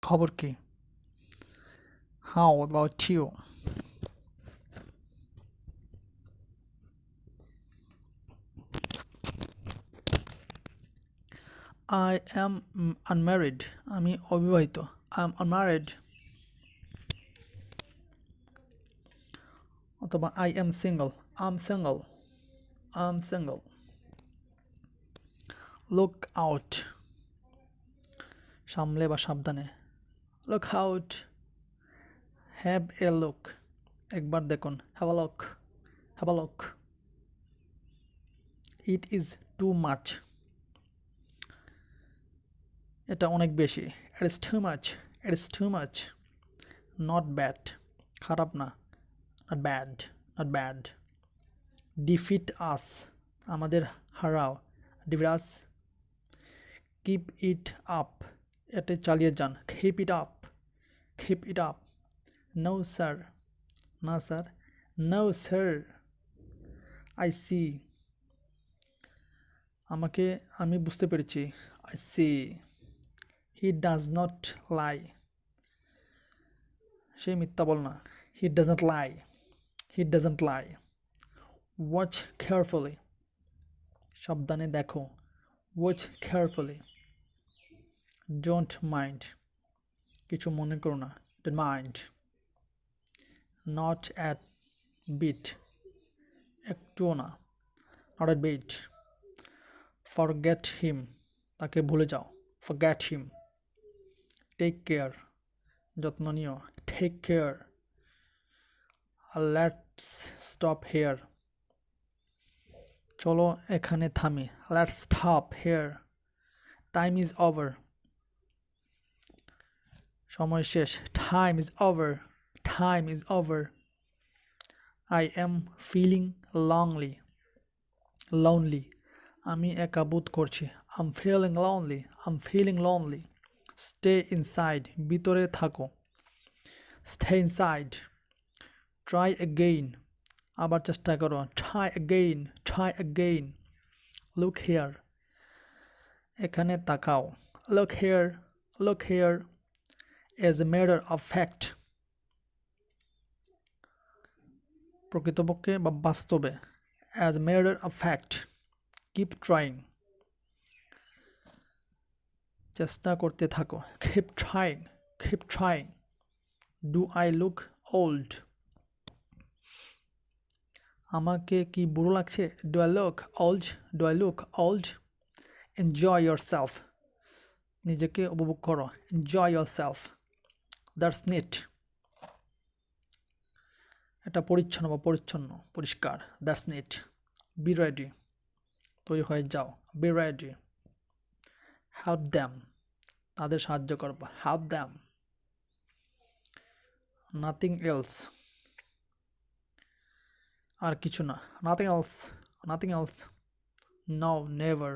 খবর কি? How about you? I am unmarried. আমি অবিবাহিত। I am unmarried. অথবা I am single. I'm single. I'm single. Look out. সামলে বা সাবধানে। Look out. Have a look. একবার দেখুন। Have a look. Have a look. It is too much. এটা অনেক বেশি। It is too much. It is too much. Not bad. খারাপ না। Not bad. Not bad. Defeat us. আমাদের হারাও। Defeat us. Keep it up. এটা চালিয়ে যান। Keep it up. Keep it up. No sir. না sir. No sir. I see. আমি বুঝতে পেরেছি। I see. He does not lie. সে মিথ্যা বল না। He doesn't lie. He doesn't lie. Watch carefully. সাবধানে দেখো। Watch carefully. Don't mind. কিছু মনে করো না। Don't mind. Not at bit. একটুও না। Not at bit. Forget him. তাকে ভুলে যাও। Forget him. Take care. যত্ন নিও। Take care. Let's stop here. চলো এখানে থামি। Let's stop here. Time is over. সময় শেষ। Time is over. Time is over. I am feeling lonely. Lonely. আমি একা বোধ করছি। I'm feeling lonely. I'm feeling lonely. Stay inside. ভিতরে থাকো। Stay inside. Try again. আবার চেষ্টা করো। Try again. Try again. Look here. এখানে তাকাও। Look here. Look here. As a matter of fact. প্রকৃতপক্ষে বা বাস্তবে। As a matter of fact. Keep trying. চেষ্টা করতে থাকো। Keep trying. Keep trying. Do I look old? আমাকে কি বুড়ো লাগছে? Do I look old? Do I look old? Enjoy yourself. নিজেকে উপভোগ করো। Enjoy yourself. That's neat. এটা পরিচ্ছন্ন বা পরিচ্ছন্ন পরিষ্কার। That's neat. Be ready. তৈরি হয়ে যাও। Be ready. Help them. তাদের সাহায্য করো। Help them. Nothing else. আর কিছু না। Nothing else. Nothing else. No, never.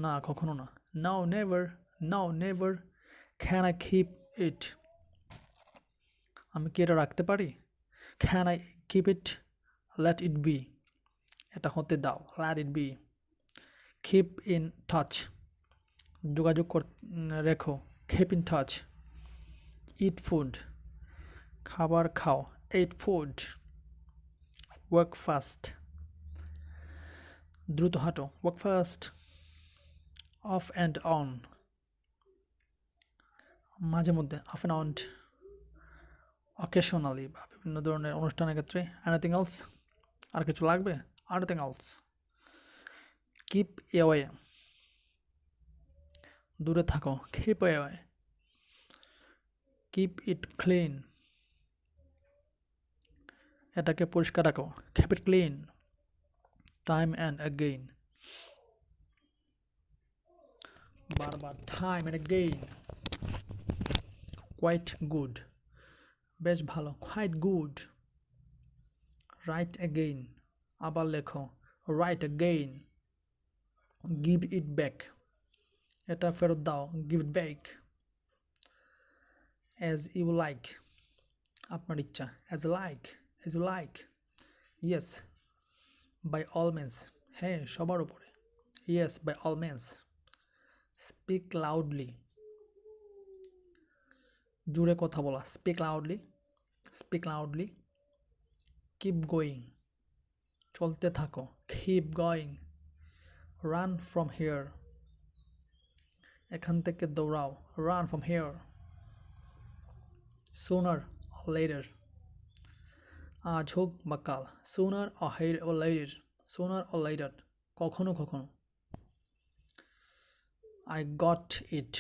না কখনো না। No, never. No, never. Can I keep it? আমি কি এটা রাখতে পারি? Can I keep it? Let it be. এটা হতে দাও। Let it be. Keep in touch. যোগাযোগ রেখো। Keep in touch. Eat food. খাবার খাও। Eat food. Work fast. দ্রুত হাঁটো। Work fast. Off and on. মাঝে মধ্যে। Off and on. Occasionally বা বিভিন্ন ধরনের অনুষ্ঠানের ক্ষেত্রে। Anything else? আর কিছু লাগবে? Anything else? Keep away. দূরে থাকো। Keep away. Keep it clean. এটাকে পরিষ্কার রাখো। Keep it clean. Time and again. বারবার। Time and again. Quite good. বেশ ভালো। Quite good. Write again. আবার লেখো। Write again. Give it back. এটা ফেরত দাও। Give it back. As you like. আপনার ইচ্ছা। As you like. As you like. Yes. By all means. হ্যাঁ সবার উপরে। Yes, by all means. Speak loudly. জোরে কথা বলা, speak loudly, speak loudly. Keep going, চলতে থাকো, keep going. Run from here, এখান থেকে দৌড়াও, run from here. Sooner or later, আজ হোক বা কাল, sooner or later, sooner or later, কখনো কখনো। আই গট ইট,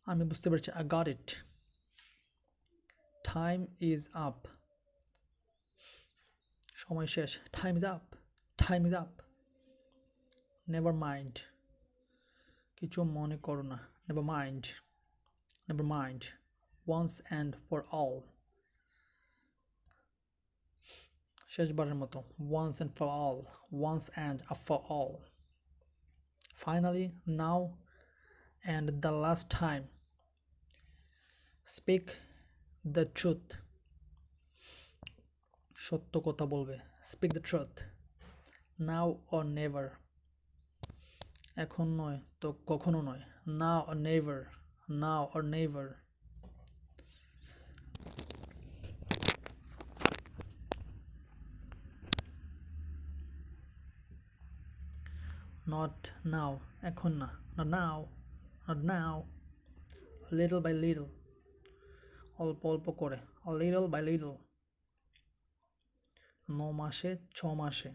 আমি বুঝতে পেরেছি, I got it. Time is up, সময় শেষ, time is up, time is up. Never mind, কিছু মনে করো না, never mind, never mind. Once and for all, শেষবারের মতো, once and for all, once and for all. Finally, now and the last time, speak the truth, সত্য কথা বলবে, speak the truth. Now or never, এখন নয় তো কখনো নয়, now or never, now or never. Not now, এখন না, not now, not now. Little by little, অল্প অল্প করে, লিটল বাই লিটল। 9 মাসে 6 মাসে,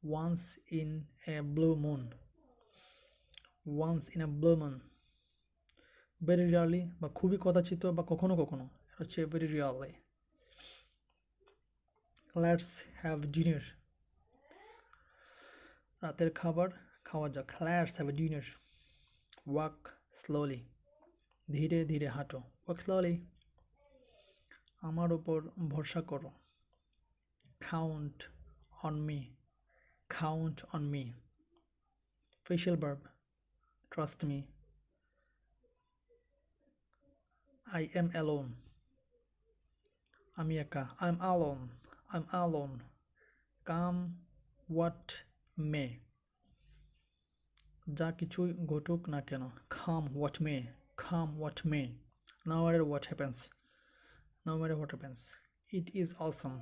once in a blue moon, once in a blue moon. Very rarely বা খুবই কদাচিত বা কখনো কখনো, এটা হচ্ছে very rarely. Let's have dinner, রাতের খাবার খাওয়া যাক, let's have dinner. Walk slowly, ধীরে ধীরে হাঁটো, ওয়াক স্লোলি। আমার উপর ভরসা করো, count on me, count on me. Phrasal verb, trust me. I am alone, আমি একা, I am alone, I am alone. Come what মে, যা কিছুই ঘটুক না কেন, come what may, come what may. No matter what happens, no matter what happens. It is awesome,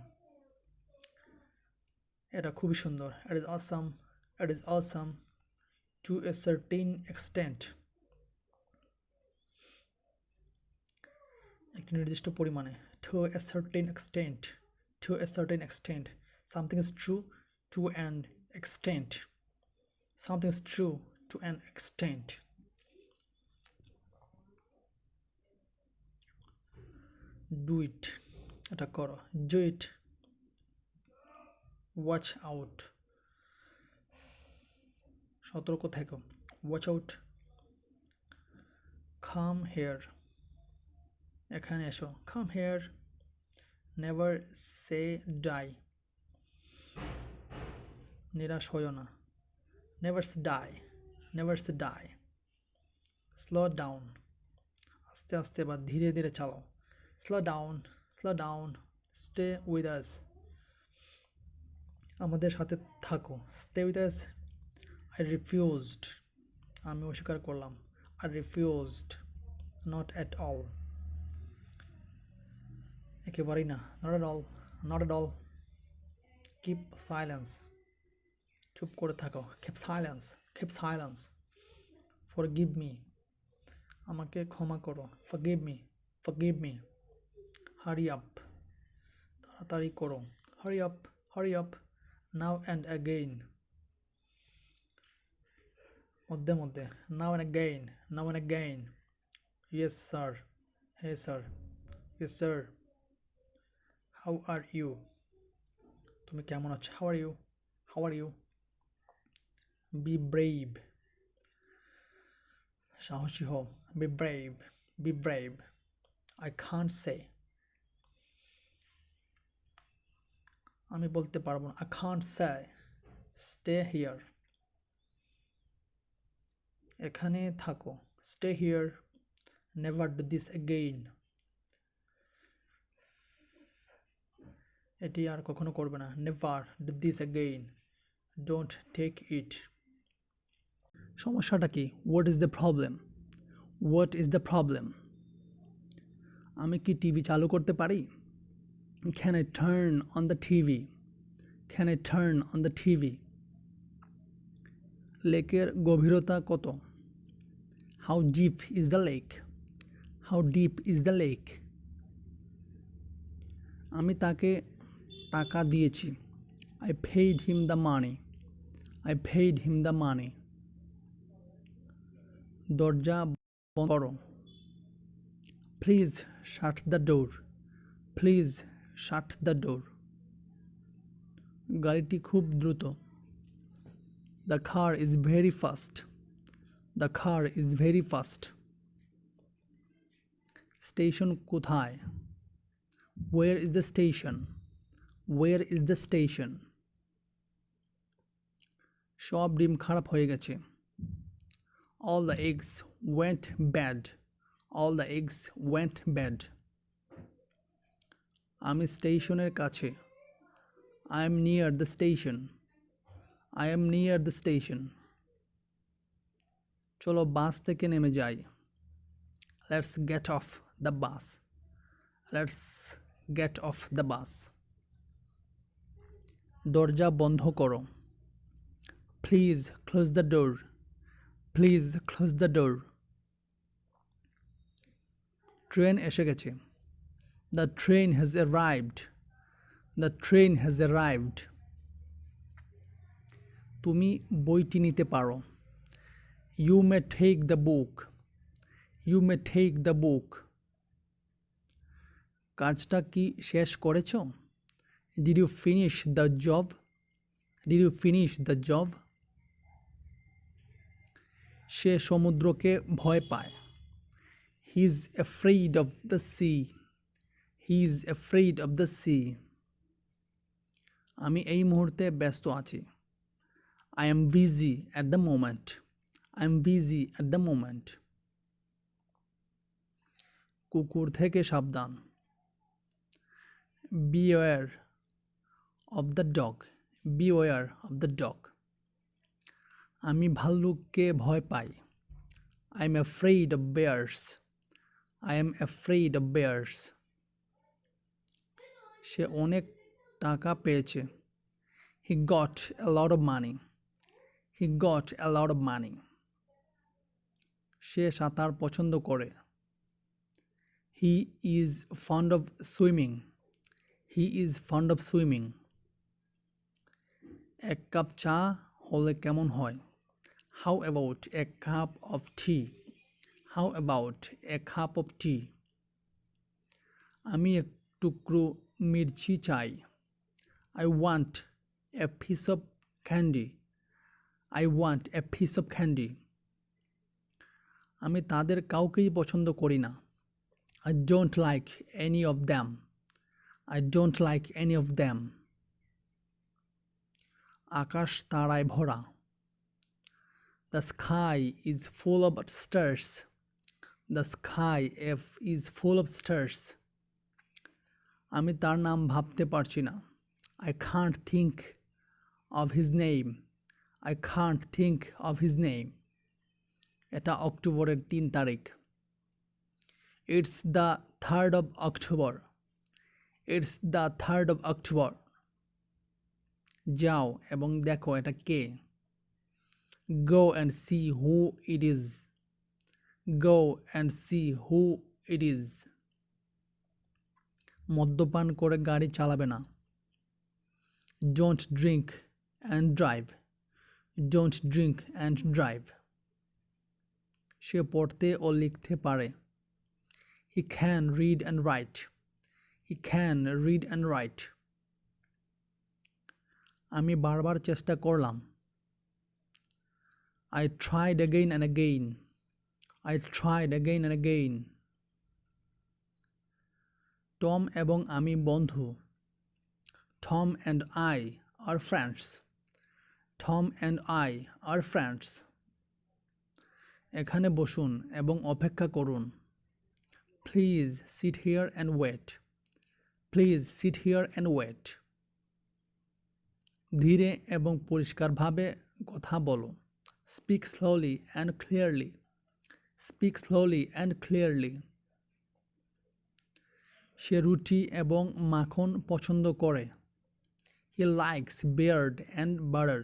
এটা খুবই সুন্দর, it is awesome, it is awesome. To a certain extent, একটি নির্দিষ্ট পরিমাণে, to a certain extent, to a certain extent. Something is true to an extent, something is true to an extent. Do it, এটা করো, do it. Watch out, সতর্ক থেকো, watch out. Come here, এখানে এসো, come here. Never say die, নিরাশ হইও না, never say die, never say die. Slow down, আস্তে আস্তে বা ধীরে ধীরে চালাও, slow down, slow down. Stay with us, আমাদের সাথে থাকো, stay with us. I refused, আমি অস্বীকার করলাম, I refused. Not at all, একেবারেই না, not at all, not at all. Keep silence, চুপ করে থাকো, keep silence, keep silence. Forgive me, আমাকে ক্ষমা করো, forgive me, forgive me. Hurry up, তাড়াতাড়ি করো, hurry up, hurry up. Now and again, মধ্যে মধ্যে, now and again, now and again. Yes sir, hey sir, yes sir. How are you, তুমি কেমন আছো, how are you, how are you. Be brave, সাহসী হও, be brave, be brave. I can't say, আমি বলতে পারবো না, I can't say. Stay here, এখানে থাকো, stay here. Never do this again, এটি আর কখনো করবে না, never do this again. Don't take it, সমস্যাটা কি, what is the problem, What is the problem? আমি কি টিভি চালু করতে পারি? Can I turn on the TV? Can I turn on the TV? লেকের গভীরতা কত? How deep is the lake? How deep is the lake? আমি তাকে টাকা দিয়েছি। I paid him the money. I paid him the money. দরজা বন্ধ করো। Please shut the door. Please shut the door. গাড়িটি খুব দ্রুত। The car is very fast. The car is very fast. Station কোথায়? Where is the station? Where is the station? সব ডিম খারাপ হয়ে গেছে। All the eggs went bad. All the eggs went bad. আমি স্টেশনের কাছে। I am near the station. I am near the station. চলো বাস থেকে নেমে যাই। Let's get off the bus. Let's get off the bus. দরজা বন্ধ করো। Please close the door. Please close the door. Train এসে গেছে। The train has arrived. The train has arrived. তুমি বইটি নিতে পারো। You may take the book. You may take the book. কাজটা কি শেষ করেছো? Did you finish the job? Did you finish the job? সে সমুদ্রকে ভয় পায়। He is afraid of the sea. He is afraid of the sea. আমি এই মুহূর্তে ব্যস্ত আছি। I am busy at the moment. I am busy at the moment. কুকুর থেকে সাবধান। Beware of the dog. Beware of the dog. আমি ভাল্লুককে ভয় পাই। I am afraid of bears. I am afraid of bears. সে অনেক টাকা পেয়েছে। He got a lot of money. He got a lot of money. সে সাঁতার পছন্দ করে। He is fond of swimming. He is fond of swimming. এক cup চা হলে কেমন হয়? How about a cup of tea? How about a cup of tea? আমি এক টুকরো মির্চি চাই। I want a piece of candy. I want a piece of candy. আমি তাদের কাউকেই পছন্দ করি না। I don't like any of them. I don't like any of them. আকাশ তারায় ভরা। The sky is full of stars. The sky is full of stars. আমি তার নাম ভাবতে পারছি না। I can't think of his name. I can't think of his name. এটা অক্টোবরের 3 তারিখ। It's the 3rd of October. It's the 3rd of October. যাও এবং দেখো এটা কে। Go and see who it is. Go and see who it is. মদ্যপান করে গাড়ি চালাবে না। Don't drink and drive. Don't drink and drive. সে পড়তে ও লিখতে পারে। He can read and write. He can read and write. আমি বারবার চেষ্টা করলাম। I tried again and again. I tried again and again. Tom এবং আমি বন্ধু। Tom and I are friends. Tom and I are friends. এখানে বসুন এবং অপেক্ষা করুন। Please sit here and wait. Please sit here and wait. ধীরে এবং পরিষ্কারভাবে কথা বলো। Speak slowly and clearly. Speak slowly and clearly. সে রুটি এবং মাখন পছন্দ করে। He likes bread and butter.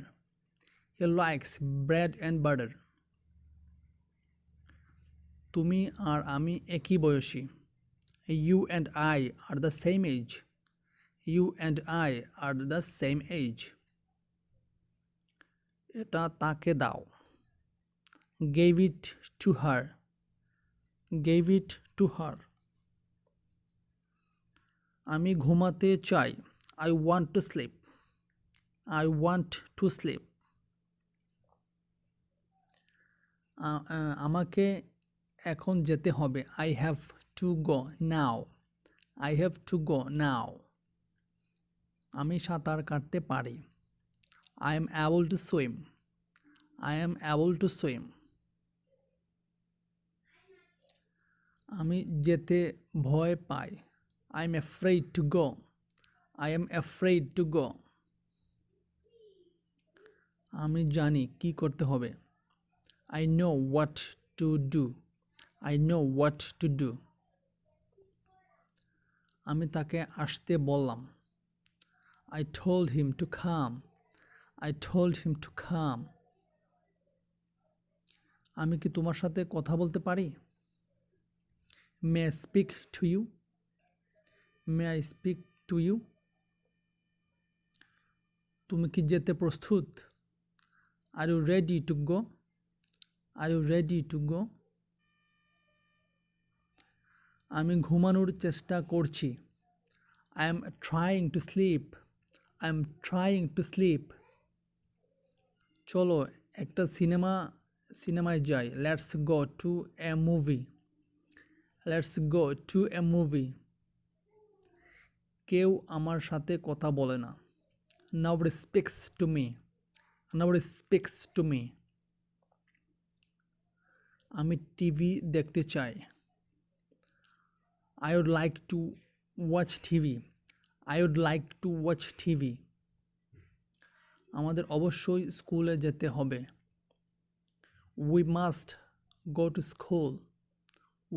He likes bread and butter. তুমি আর আমি একই বয়সী। You and I are the same age. You and I are the same age. এটা তাকে দাও। Gave it to her. Gave it to her. আমি ঘুমাতে চাই। I want to sleep. I want to sleep. আমাকে এখন যেতে হবে। I have to go now. I have to go now. আমি সাঁতার কাটতে পারি। I am able to swim. I am able to swim. আমি যেতে ভয় পাই। I am afraid to go. I am afraid to go. আমি জানি কি করতে হবে। I know what to do. I know what to do. আমি তাকে আসতে বললাম। I told him to come. I told him to come. আমি কি তোমার সাথে কথা বলতে পারি? May I speak to you? May I speak to you? তুমি কি যেতে প্রস্তুত? Are you ready to go? Are you ready to go? আমি ঘুমানোর চেষ্টা করছি। I am trying to sleep. I am trying to sleep. চলো একটা সিনেমায় যাই। Let's go to a movie. Let's go to a movie. কেউ আমার সাথে কথা বলে না। Nobody speaks to me. Nobody speaks to me. আমি টিভি দেখতে চাই। I would like to watch TV. I would like to watch TV. আমাদের অবশ্যই স্কুলে যেতে হবে। We must go to school.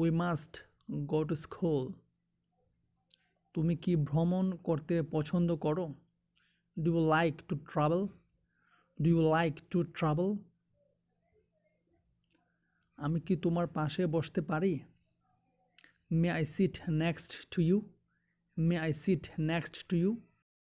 We must go to school. তুমি কি ভ্রমণ করতে পছন্দ করো? Do you like to travel? Do you like to travel? আমি কি তোমার পাশে বসতে পারি? May I sit next to you? May I sit next to you?